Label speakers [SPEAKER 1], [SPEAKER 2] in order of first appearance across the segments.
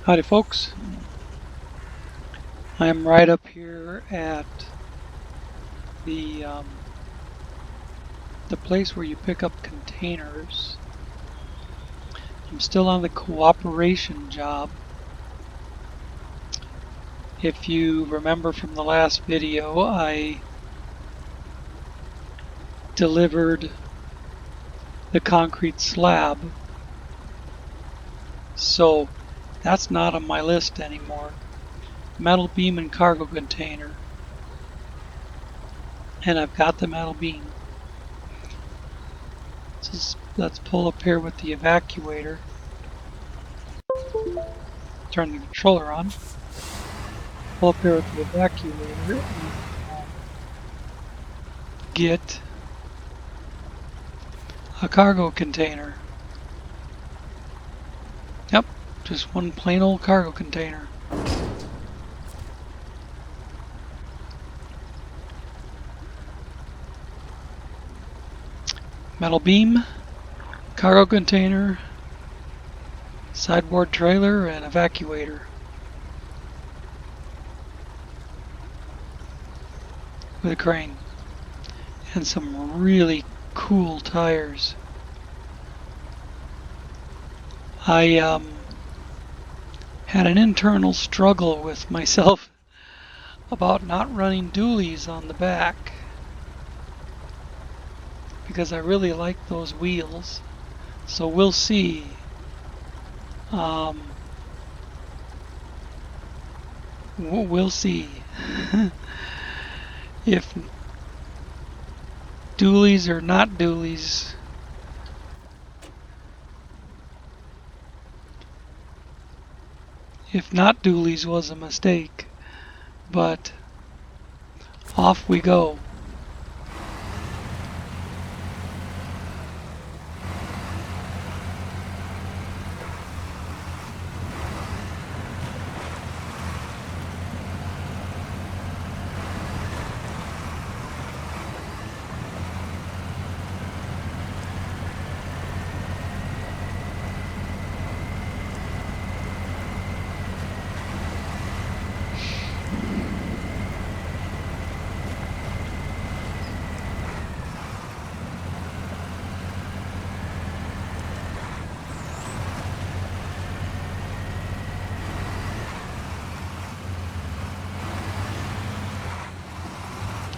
[SPEAKER 1] Howdy folks, I am right up here at the the place where you pick up containers. I'm still on the cooperation job. If you remember from the last video, I delivered the concrete slab, so that's not on my list anymore. Metal beam and cargo container, and I've got the metal beam. Let's pull up here with the evacuator. Turn the controller on. Pull up here with the evacuator and get a cargo container. Yep, just one plain old cargo container. Metal beam, cargo container, sideboard trailer, and evacuator. With a crane. And some really cool tires. I had an internal struggle with myself about not running dualies on the back, because I really like those wheels. So we'll see. We'll see if dualies or not dualies. If not dualies was a mistake, but off we go.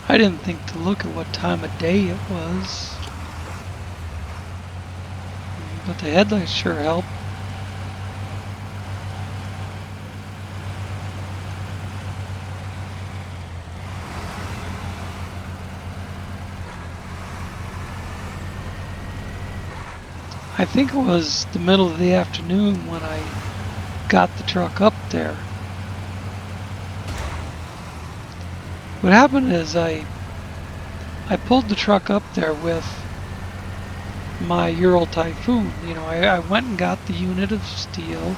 [SPEAKER 1] I didn't think to look at what time of day it was, but the headlights sure help. I think it was the middle of the afternoon when I got the truck up there. What happened is I pulled the truck up there with my Ural Typhoon. You know, I went and got the unit of steel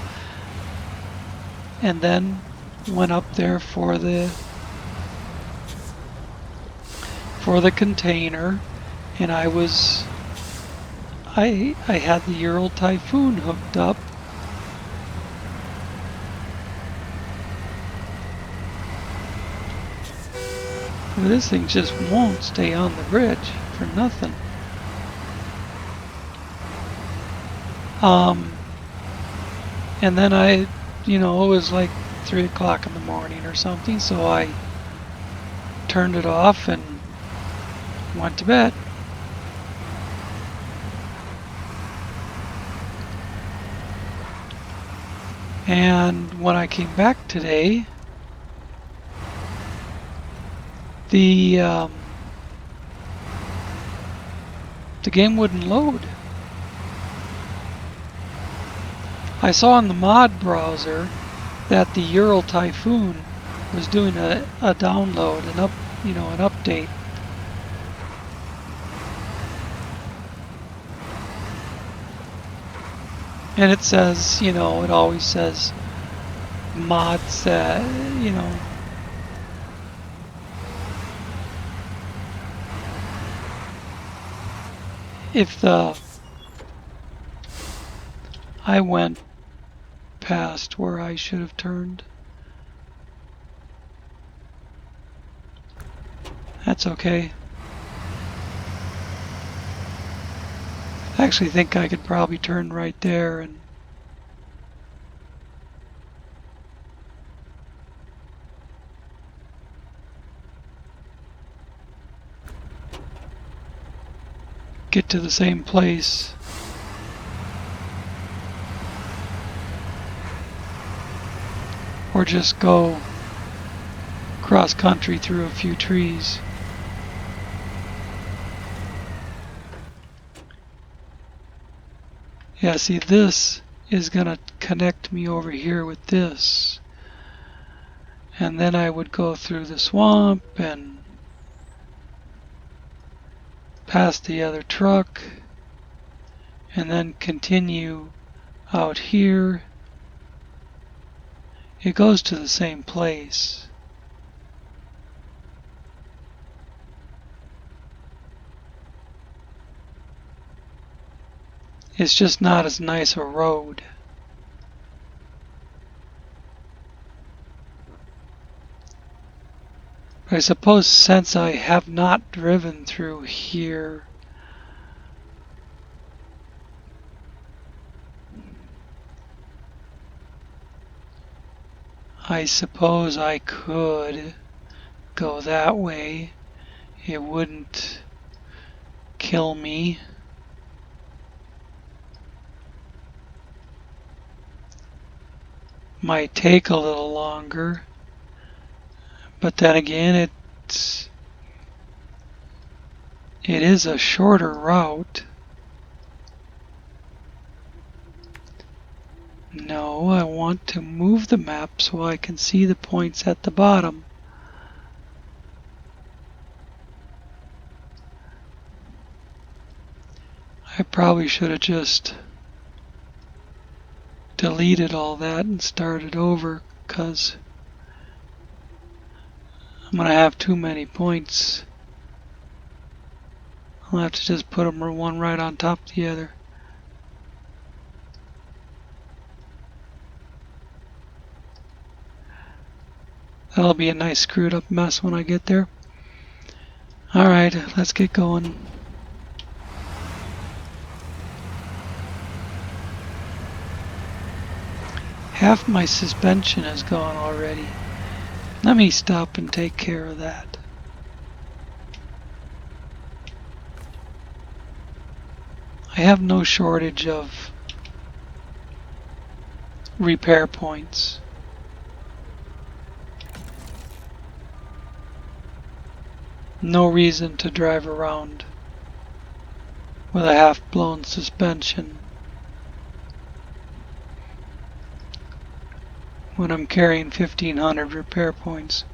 [SPEAKER 1] and then went up there for the container, and I had the Ural Typhoon hooked up. Well, this thing just won't stay on the bridge for nothing. And then it was like 3 o'clock in the morning or something, so I turned it off and went to bed. And when I came back today, the game wouldn't load. I saw in the mod browser that the Ural Typhoon was doing a download, an update. And it says, it always says mods, if I went past where I should have turned. That's okay. I actually think I could probably turn right there and get to the same place. Or just go cross country through a few trees. Yeah, see, this is gonna connect me over here with this. And then I would go through the swamp and past the other truck and then continue out here. It goes to the same place. It's just not as nice a road. I suppose since I have not driven through here, I suppose I could go that way. It wouldn't kill me. Might take a little longer, but then again, it is a shorter route. No, I want to move the map so I can see the points at the bottom. I probably should have just deleted all that and started over, because I'm going to have too many points. I'll have to just put them one right on top of the other. That'll be a nice screwed up mess when I get there. Alright, let's get going. Half my suspension is gone already. Let me stop and take care of that. I have no shortage of repair points. No reason to drive around with a half-blown suspension when I'm carrying 1,500 repair points.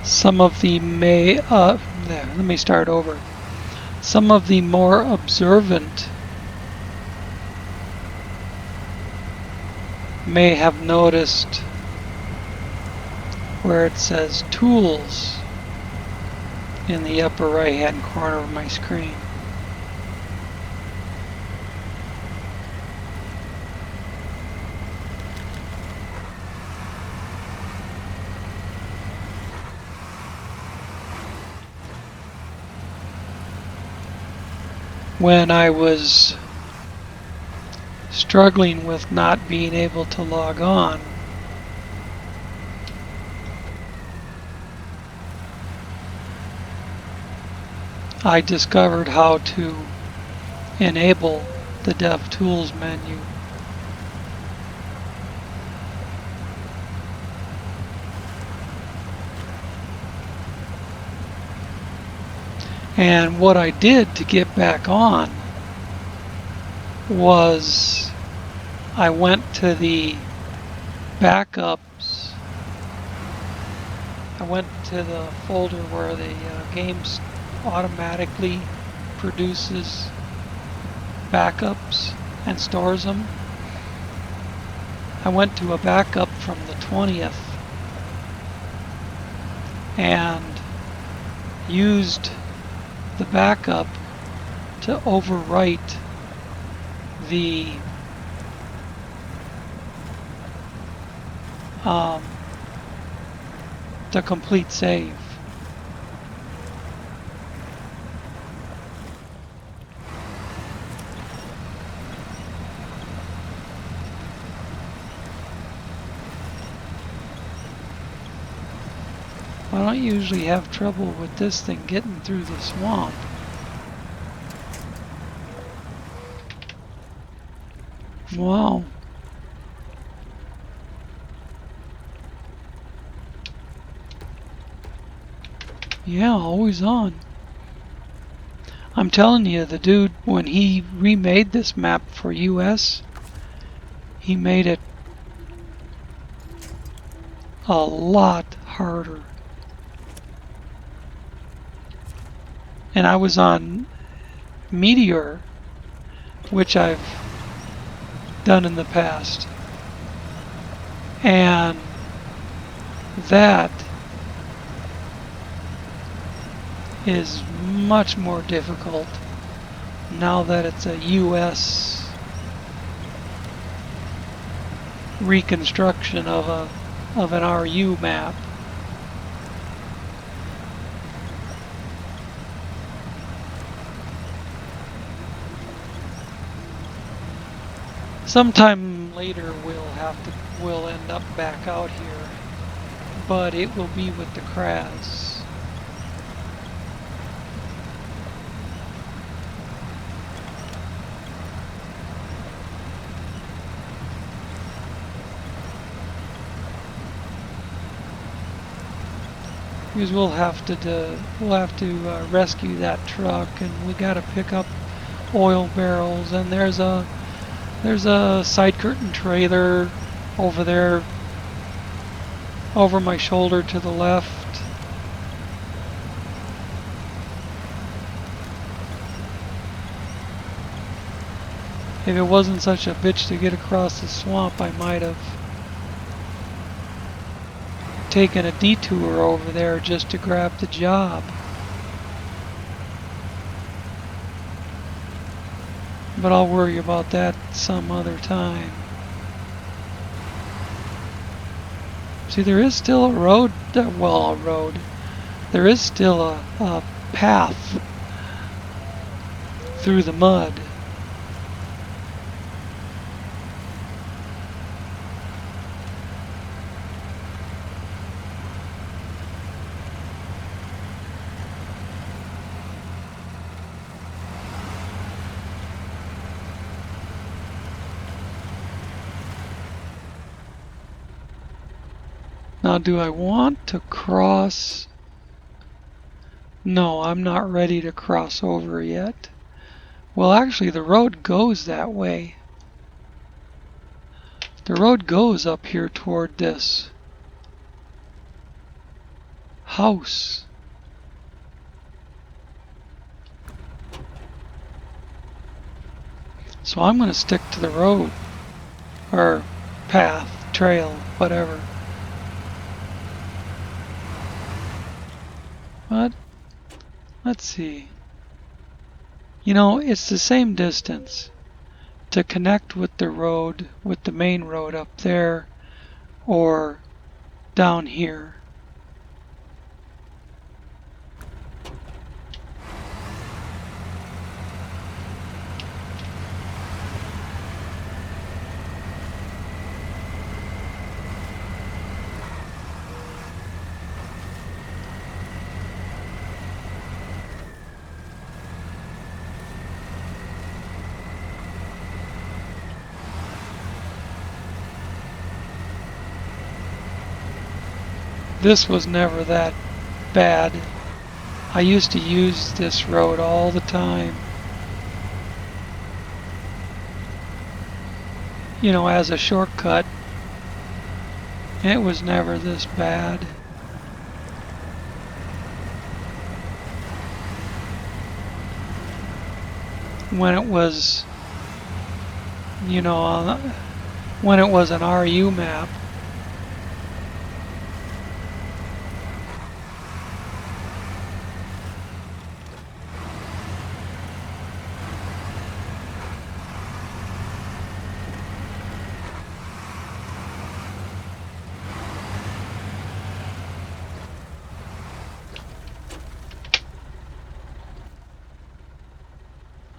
[SPEAKER 1] Some of the let me start over. Some of the more observant may have noticed where it says tools in the upper right hand corner of my screen. When I was struggling with not being able to log on, I discovered how to enable the DevTools menu. And what I did to get back on was I went to the backups. I went to the folder where the game automatically produces backups and stores them. I went to a backup from the 20th and used the backup to overwrite the complete save. I don't usually have trouble with this thing getting through the swamp. Wow. Yeah, always on. I'm telling you, the dude, when he remade this map for US, he made it a lot harder. And I was on Meteor, which I've done in the past. And that is much more difficult now that it's a US reconstruction of an RU map. Sometime later we'll end up back out here, but it will be with the Kraz. Because we'll have to rescue that truck, and we got to pick up oil barrels, and there's a side curtain trailer over there over my shoulder to the left. If it wasn't such a bitch to get across the swamp, I might have taken a detour over there just to grab the job. But I'll worry about that some other time. See, there is still a road, well, a road. There is still a path through the mud. Now, do I want to cross? No, I'm not ready to cross over yet. Well, actually, the road goes that way. The road goes up here toward this house. So I'm going to stick to the road, or path, trail, whatever. But let's see. You know, it's the same distance to connect with the road, with the main road up there, or down here. This was never that bad. I used to use this road all the time. You know, as a shortcut. It was never this bad. When it was, you know, when it was an RU map.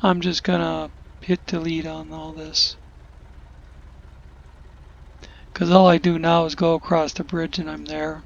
[SPEAKER 1] I'm just gonna hit delete on all this, because all I do now is go across the bridge and I'm there.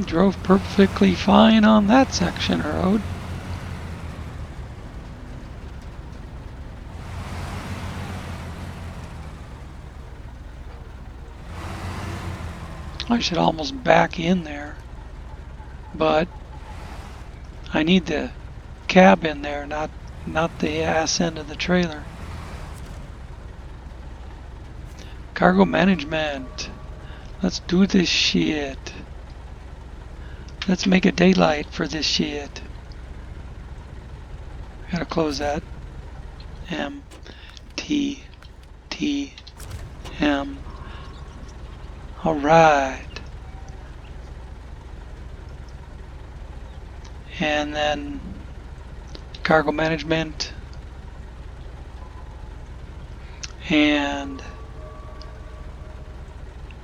[SPEAKER 1] Drove perfectly fine on that section of road. I should almost back in there, but I need the cab in there, not the ass end of the trailer. Cargo management. Let's do this shit. Let's make a daylight for this shit. Gotta close that. M T T M. Alright. And then cargo management. And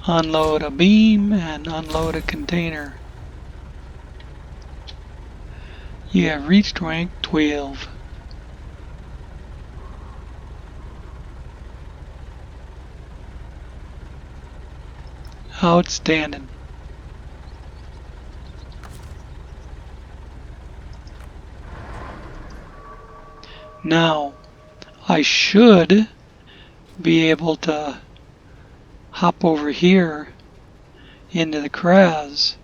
[SPEAKER 1] unload a beam and unload a container. You have reached rank 12. Outstanding. Now, I should be able to hop over here into the Craz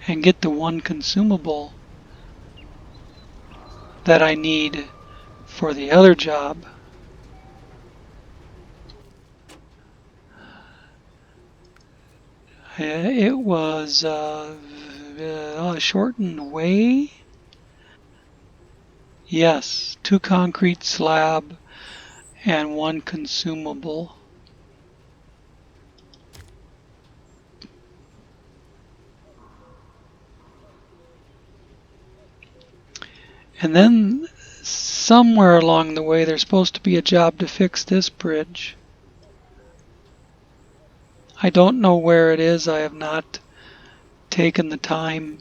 [SPEAKER 1] and get the one consumable that I need for the other job. It was shortened way. Yes, 2 concrete slab and 1 consumable. And then somewhere along the way there's supposed to be a job to fix this bridge. I don't know where it is. I have not taken the time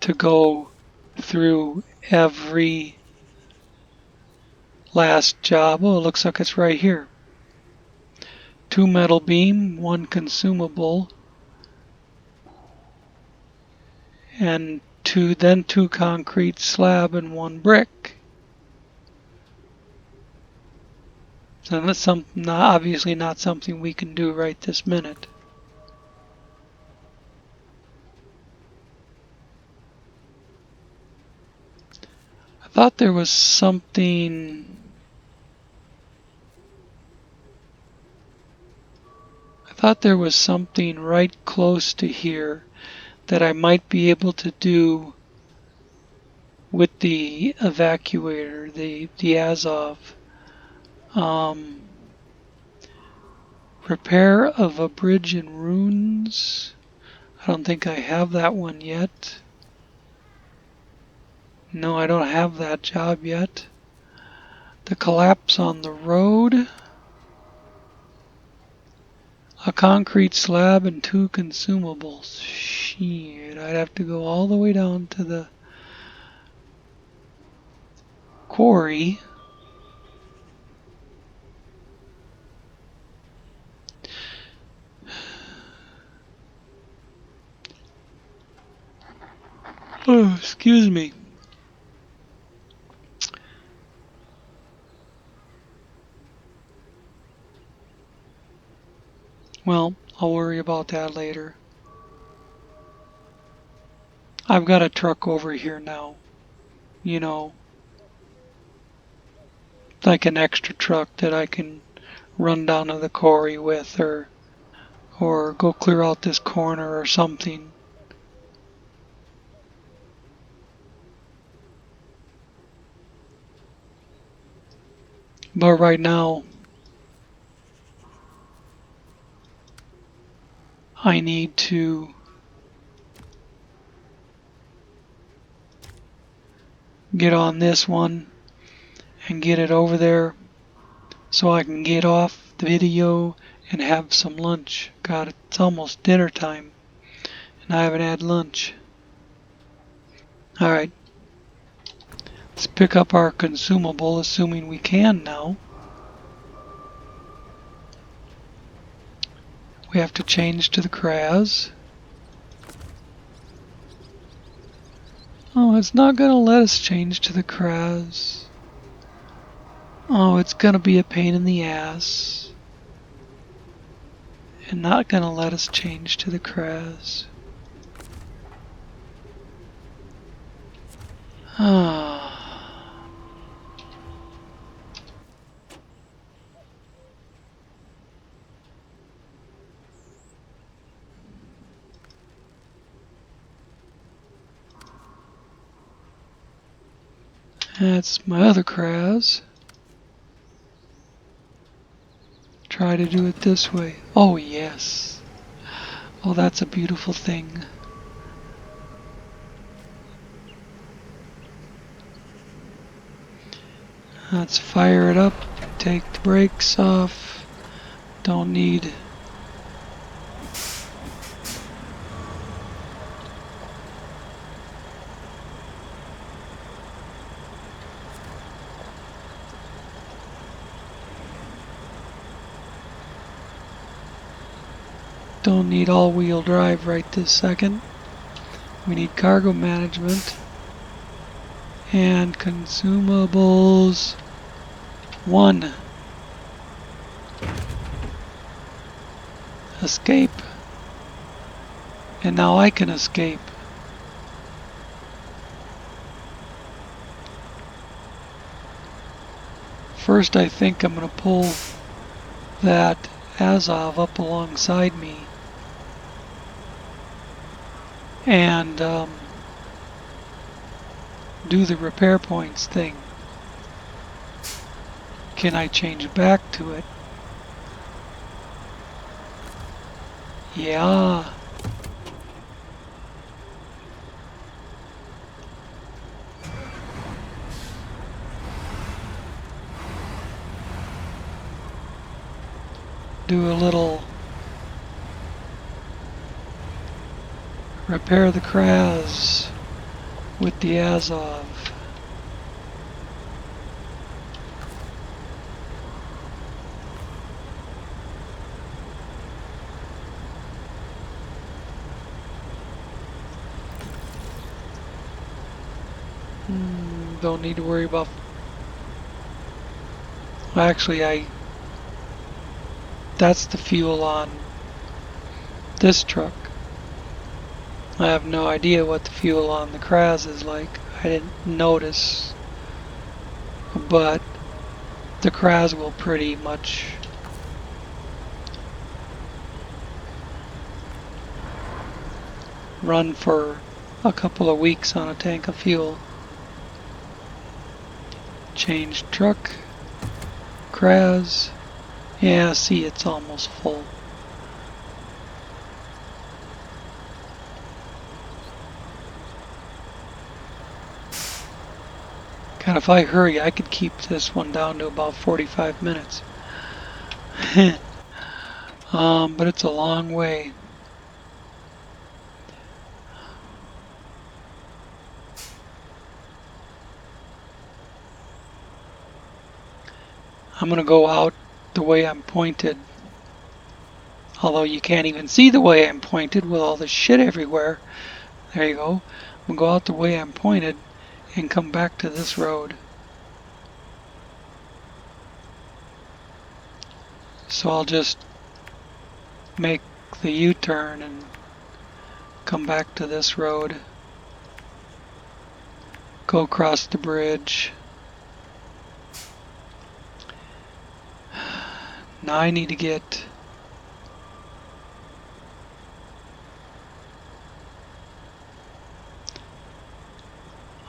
[SPEAKER 1] to go through every last job. Oh, it looks like it's right here. 2 metal beam, 1 consumable, and 2 concrete slab and 1 brick. So that's obviously not something we can do right this minute. I thought there was something. I thought there was something right close to here that I might be able to do with the evacuator, the Azov. Repair of a bridge in ruins. I don't think I have that one yet. No, I don't have that job yet. The collapse on the road. A concrete slab and 2 consumables. Shit, I'd have to go all the way down to the quarry. Oh, excuse me. Well, I'll worry about that later. I've got a truck over here now. You know, like an extra truck that I can run down to the quarry with or go clear out this corner or something. But right now, I need to get on this one and get it over there so I can get off the video and have some lunch. God, it's almost dinner time and I haven't had lunch. Alright, let's pick up our consumable, assuming we can now. We have to change to the Kraz. Oh, it's not going to let us change to the Kraz. Oh, it's going to be a pain in the ass. And not going to let us change to the Kraz. Ah. That's my other Kraz. Try to do it this way. Oh, yes. Oh, that's a beautiful thing. Let's fire it up. Take the brakes off. Don't need... Don't need all-wheel drive right this second. We need cargo management and consumables 1. Escape. And now I can escape. First, I think I'm going to pull that Azov up alongside me and do the repair points thing. Can I change back to it? Yeah. Do a little repair the Kraz with the Azov. Don't need to worry about... Well, actually, that's the fuel on this truck. I have no idea what the fuel on the Craz is like. I didn't notice. But the Craz will pretty much run for a couple of weeks on a tank of fuel. Change truck. Craz. Yeah, see, it's almost full. God, if I hurry, I could keep this one down to about 45 minutes. But it's a long way. I'm gonna go out the way I'm pointed. Although you can't even see the way I'm pointed with all the shit everywhere. There you go. I'm gonna go out the way I'm pointed and come back to this road. So I'll just make the U-turn and come back to this road. Go across the bridge. Now I need to get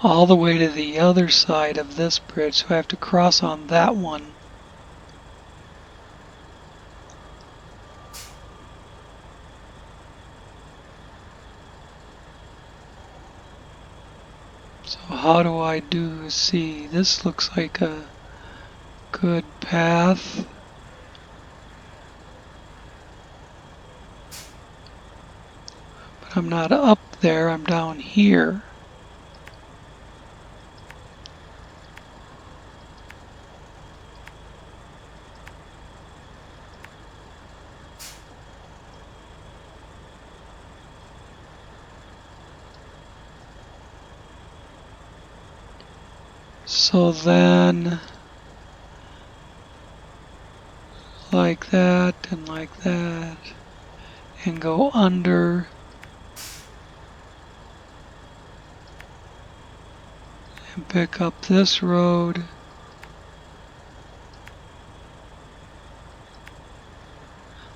[SPEAKER 1] all the way to the other side of this bridge, so I have to cross on that one. So how do I see? This looks like a good path. But I'm not up there, I'm down here. So then, like that, and go under, and pick up this road.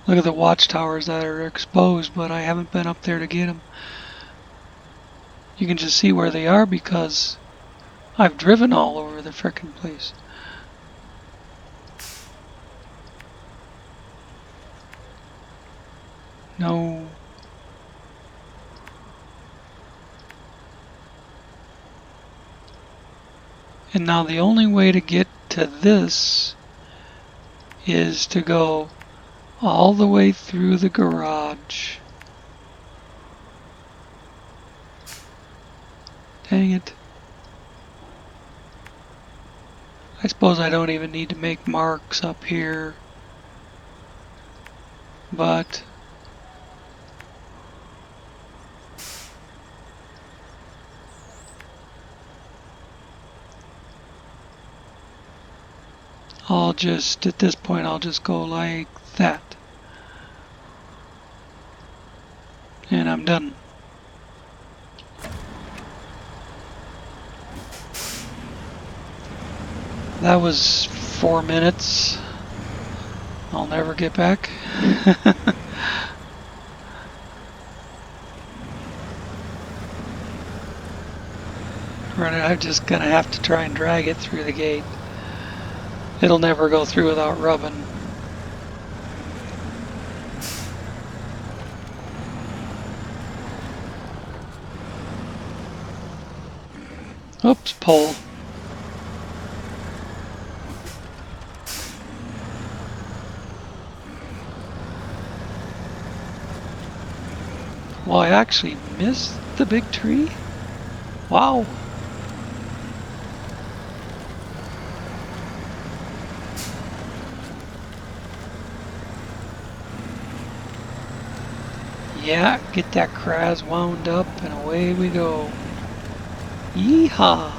[SPEAKER 1] Look at the watchtowers that are exposed, but I haven't been up there to get them. You can just see where they are because I've driven all over the frickin' place. No. And now the only way to get to this is to go all the way through the garage. Dang it. I suppose I don't even need to make marks up here. But at this point, I'll just go like that. And I'm done. That was 4 minutes. I'll never get back. I'm just gonna have to try and drag it through the gate. It'll never go through without rubbing. Oops, pole. Well, I actually missed the big tree? Wow. Yeah, get that Kraz wound up and away we go. Yeehaw!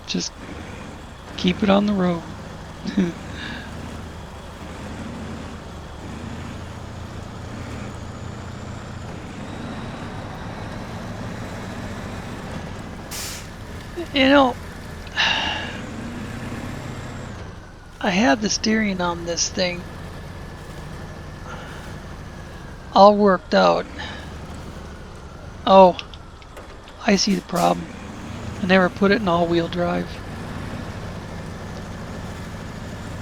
[SPEAKER 1] Just keep it on the road. You know, I had the steering on this thing all worked out. Oh, I see the problem. I never put it in all-wheel drive.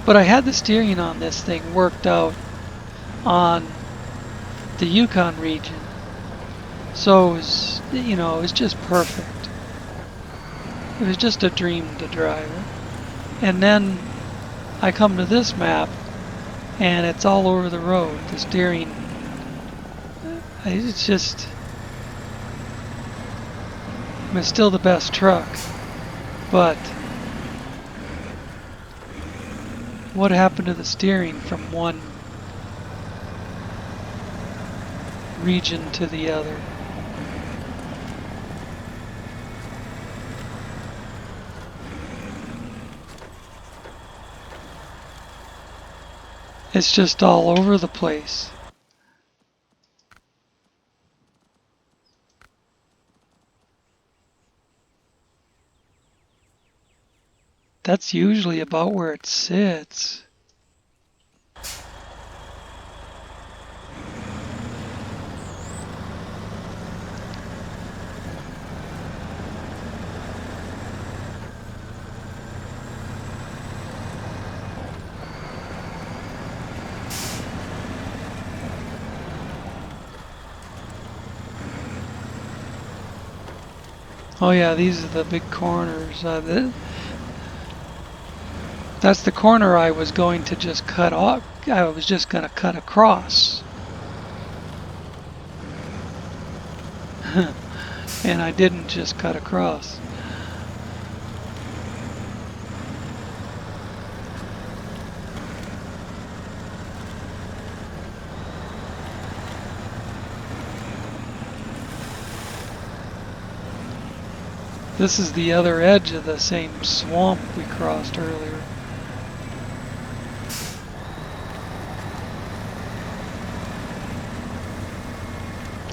[SPEAKER 1] But I had the steering on this thing worked out on the Yukon region. So it was, you know, it was just perfect. It was just a dream to drive it. And then I come to this map and it's all over the road. The steering, it's just, I mean, it's still the best truck. But what happened to the steering from one region to the other? It's just all over the place. That's usually about where it sits. Oh yeah, these are the big corners. That's the corner I was going to just cut off. I was just going to cut across. And I didn't just cut across. This is the other edge of the same swamp we crossed earlier.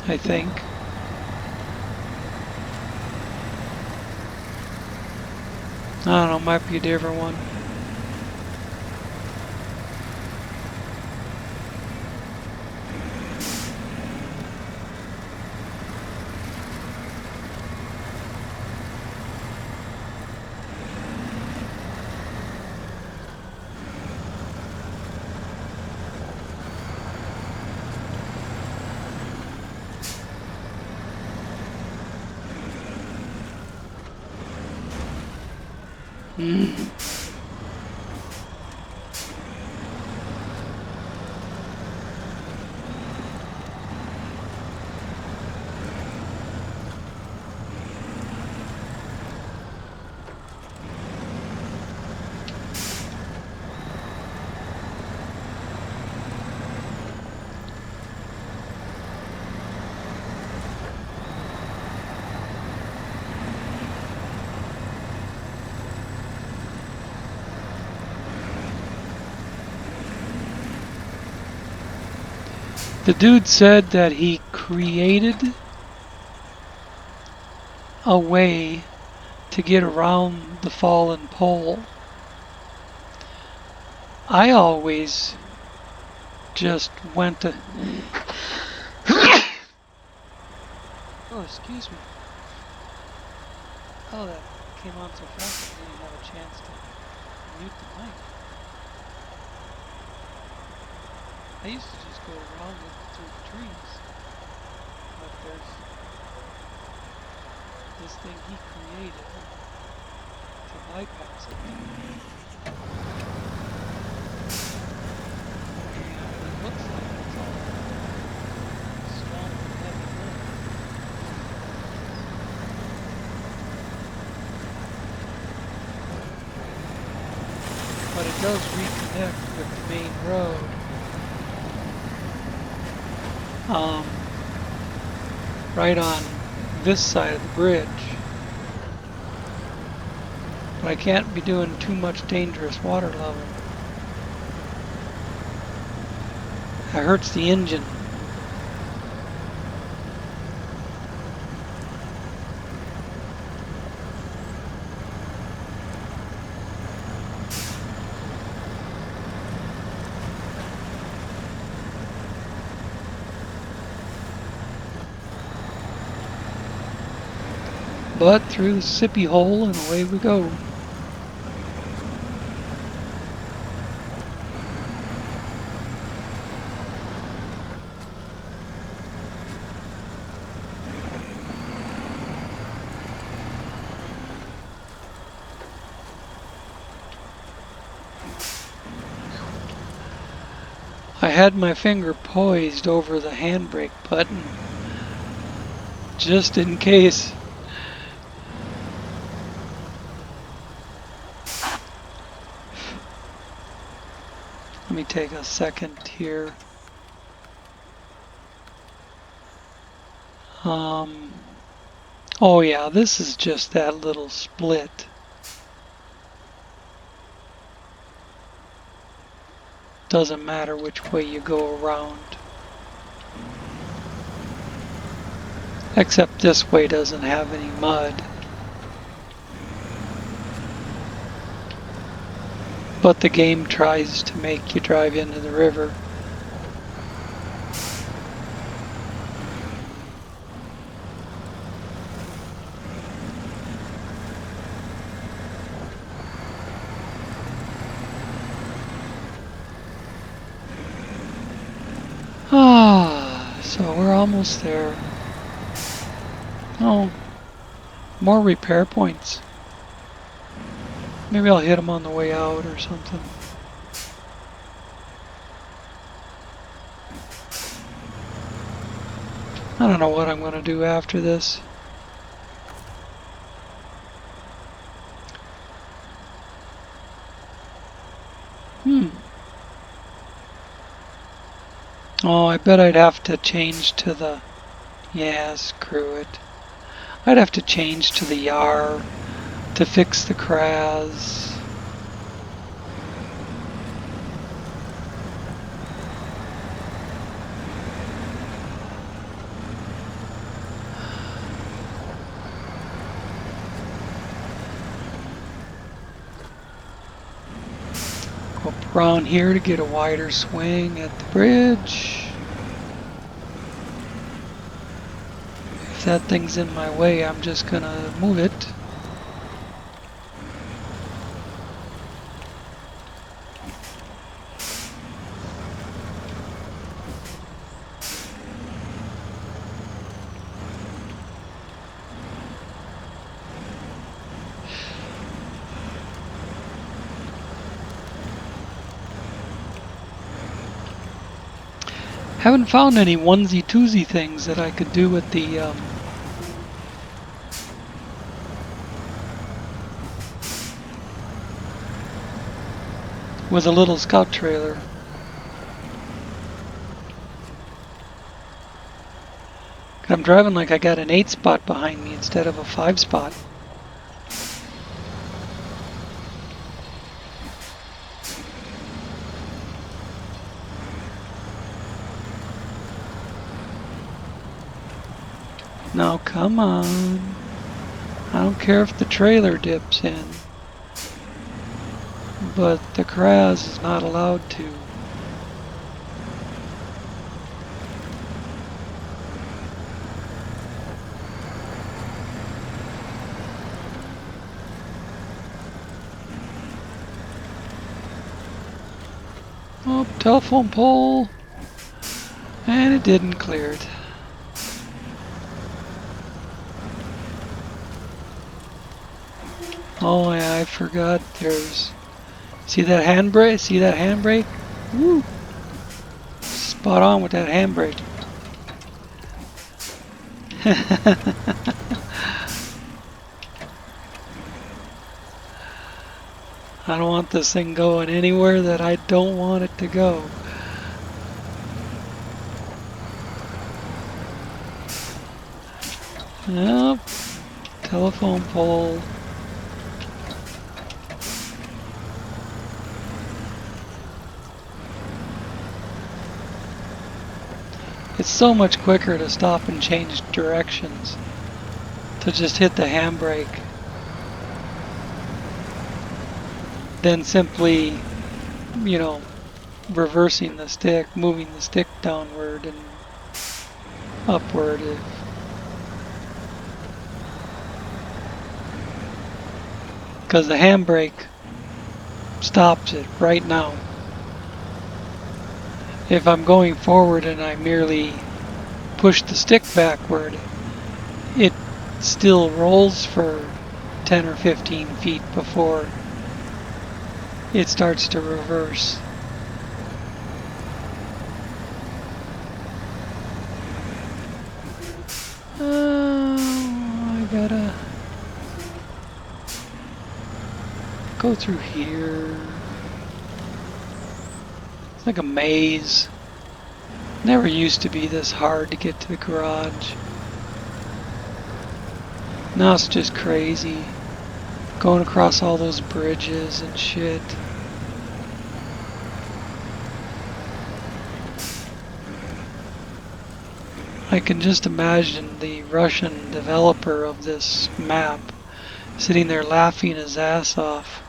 [SPEAKER 1] I think. I don't know, might be a different one. The dude said that he created a way to get around the fallen pole. I always just went to... Oh, excuse me. Oh, that came on so fast I didn't have a chance to mute the mic. I used to just go around it through the trees. But there's this thing he created to bypass it. And it looks like it's all swamp and heavy wood. But it does reconnect with the main road. Right on this side of the bridge. But I can't be doing too much dangerous water level. It hurts the engine. But through the sippy hole and away we go. had my finger poised over the handbrake button just in case. Let me take a second here. Oh yeah, this is just that little split. Doesn't matter which way you go around. Except this way doesn't have any mud. But the game tries to make you drive into the river. So we're almost there. Oh, more repair points. Maybe I'll hit them on the way out or something. I don't know what I'm going to do after this. Oh, I bet I'd have to change to the... Yeah, screw it. I'd have to change to the Yar to fix the Kraz. Go up around here to get a wider swing at the bridge. If that thing's in my way, I'm just gonna move it. Haven't found any onesie-twosie things that I could do with the with a little scout trailer. I'm driving like I got an 8-spot behind me instead of a 5-spot. Now come on. I don't care if the trailer dips in, but the Kraz is not allowed to. Oh, telephone pole. And it didn't clear it. Oh yeah, I forgot there's... See that handbrake? See that handbrake? Woo! Spot on with that handbrake. I don't want this thing going anywhere that I don't want it to go. Yep. Telephone pole. It's so much quicker to stop and change directions to just hit the handbrake than simply, you know, reversing the stick, moving the stick downward and upward. Because the handbrake stops it right now. If I'm going forward and I merely push the stick backward, it still rolls for 10 or 15 feet before it starts to reverse. gotta go through here. It's like a maze. Never used to be this hard to get to the garage. Now it's just crazy. Going across all those bridges and shit. I can just imagine the Russian developer of this map sitting there laughing his ass off.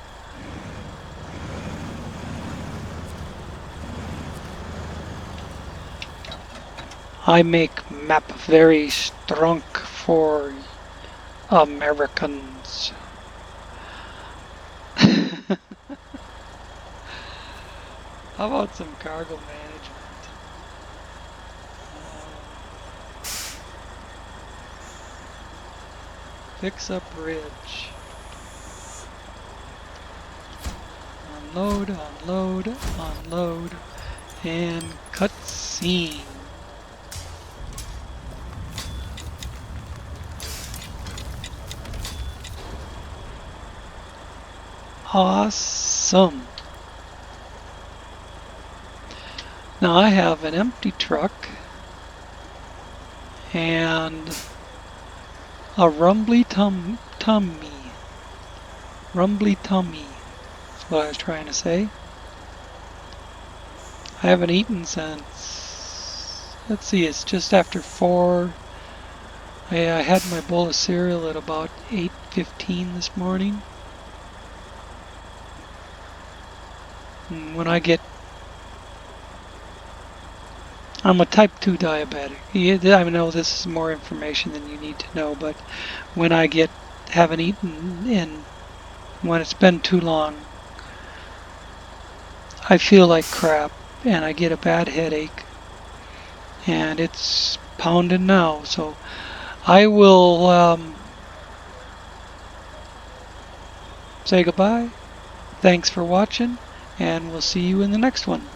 [SPEAKER 1] I make map very strong for Americans. How about some cargo management? Fix a bridge. Unload, unload, unload, and cutscene. Awesome. Now I have an empty truck and a rumbly tummy. Rumbly tummy. That's what I was trying to say. I haven't eaten since, let's see, it's just after 4. I had my bowl of cereal at about 8:15 this morning. And when I'm a type 2 diabetic. I know this is more information than you need to know, but when I haven't eaten and when it's been too long, I feel like crap and I get a bad headache. And it's pounding now, so I will say goodbye. Thanks for watching, and we'll see you in the next one.